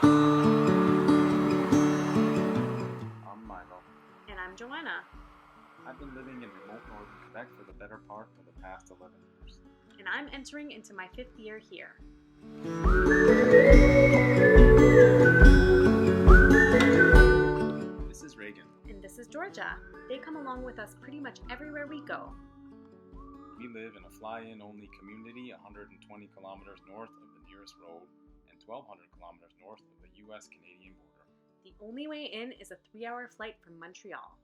I'm Milo. And I'm Joanna. I've been living in remote northern Quebec for the better part of the past 11 years. And I'm entering into my 5th year here. This is Reagan. And this is Georgia. They come along with us pretty much everywhere we go. We live in a fly-in only community 120 kilometers north of the nearest road and 1,200 kilometers north of the US-Canadian border. The only way in is a 3-hour flight from Montreal.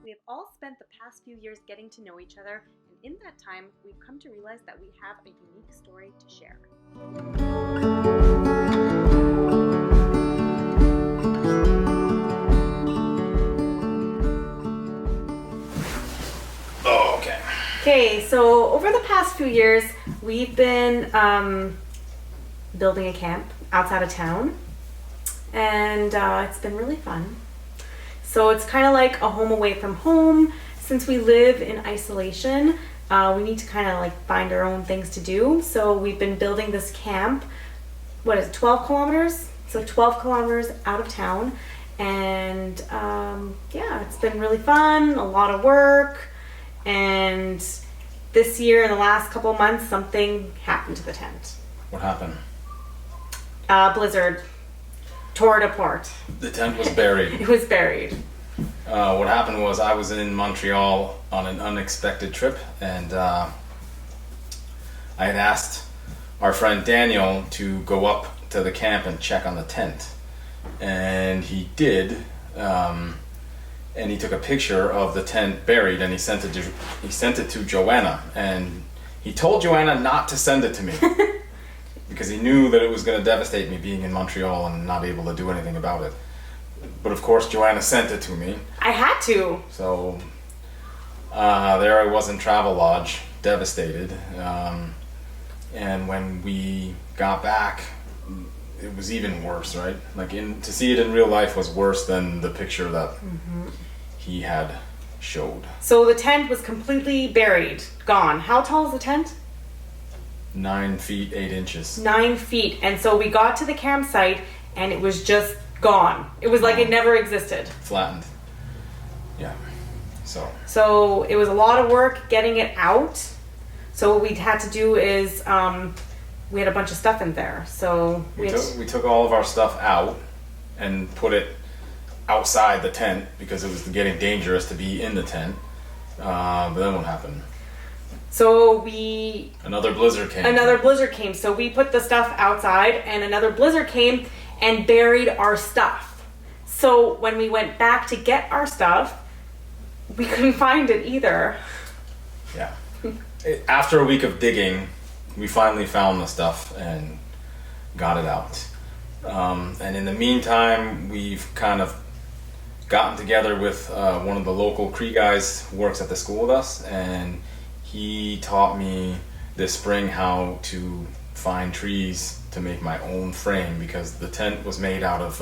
We have all spent the past few years getting to know each other, and in that time, we've come to realize that we have a unique story to share. Okay, so over the past few years, we've been building a camp outside of town, and it's been really fun. So it's kind of like a home away from home. Since we live in isolation, we need to kind of like find our own things to do. So we've been building this camp, 12 kilometers? So 12 kilometers out of town. And yeah, it's been really fun, a lot of work. And this year, in the last couple of months, something happened to the tent. What happened? Blizzard tore it apart. The tent was buried. It was buried. What happened was I was in Montreal on an unexpected trip, and I had asked our friend Daniel to go up to the camp and check on the tent. And he did, and he took a picture of the tent buried, and he sent it to Joanna. And he told Joanna not to send it to me. Because he knew that it was going to devastate me being in Montreal and not able to do anything about it. But of course, Joanna sent it to me. I had to. So there I was in Travelodge, devastated. And when we got back, it was even worse, right? Like to see it in real life was worse than the picture that he had showed. So the tent was completely buried, gone. How tall is the tent? 9 feet 8 inches. 9 feet. And so we got to the campsite and it was just gone. It was like it never existed. Flattened. Yeah. So it was a lot of work getting it out. So what we had to do is we had a bunch of stuff in there. So we took all of our stuff out and put it outside the tent because it was getting dangerous to be in the tent. But then what happened? So Another blizzard came. So we put the stuff outside and another blizzard came and buried our stuff. So when we went back to get our stuff, we couldn't find it either. Yeah. After a week of digging, we finally found the stuff and got it out. And in the meantime, we've kind of gotten together with one of the local Cree guys who works at the school with us, and he taught me this spring how to find trees to make my own frame, because the tent was made out of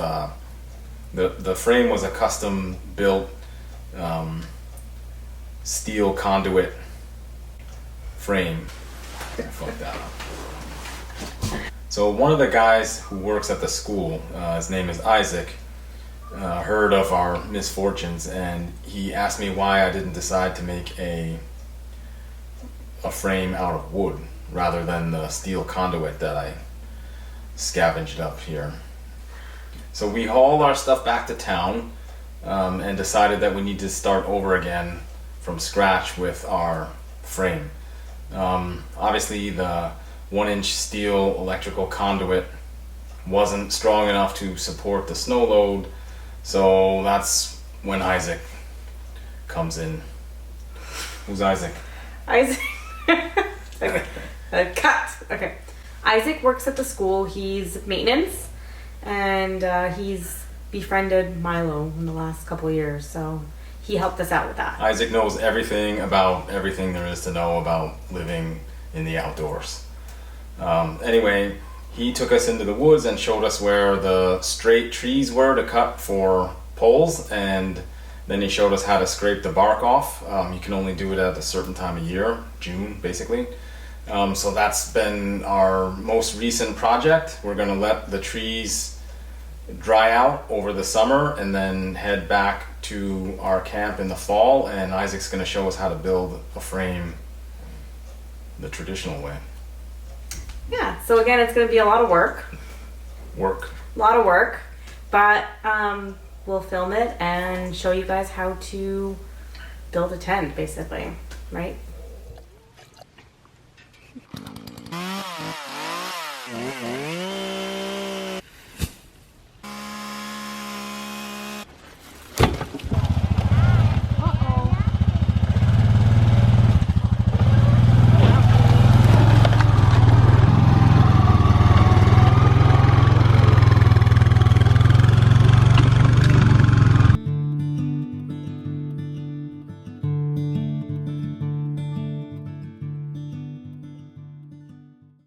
the frame was a custom built steel conduit frame. I fucked that up. So one of the guys who works at the school, his name is Isaac, heard of our misfortunes, and he asked me why I didn't decide to make a frame out of wood rather than the steel conduit that I scavenged up here. So we hauled our stuff back to town and decided that we need to start over again from scratch with our frame. Obviously the 1-inch steel electrical conduit wasn't strong enough to support the snow load, so that's when Isaac comes in. Who's Isaac? Isaac. Okay. Cut. Okay. Isaac works at the school. He's maintenance, and he's befriended Milo in the last couple of years, so he helped us out with that. Isaac knows everything about everything there is to know about living in the outdoors. Anyway, he took us into the woods and showed us where the straight trees were to cut for poles, and then he showed us how to scrape the bark off. You can only do it at a certain time of year, June basically. So that's been our most recent project. We're going to let the trees dry out over the summer and then head back to our camp in the fall, and Isaac's going to show us how to build a frame the traditional way. Yeah, so again, it's going to be a lot of work. A lot of work, but we'll film it and show you guys how to build a tent, basically, right? Mm-hmm.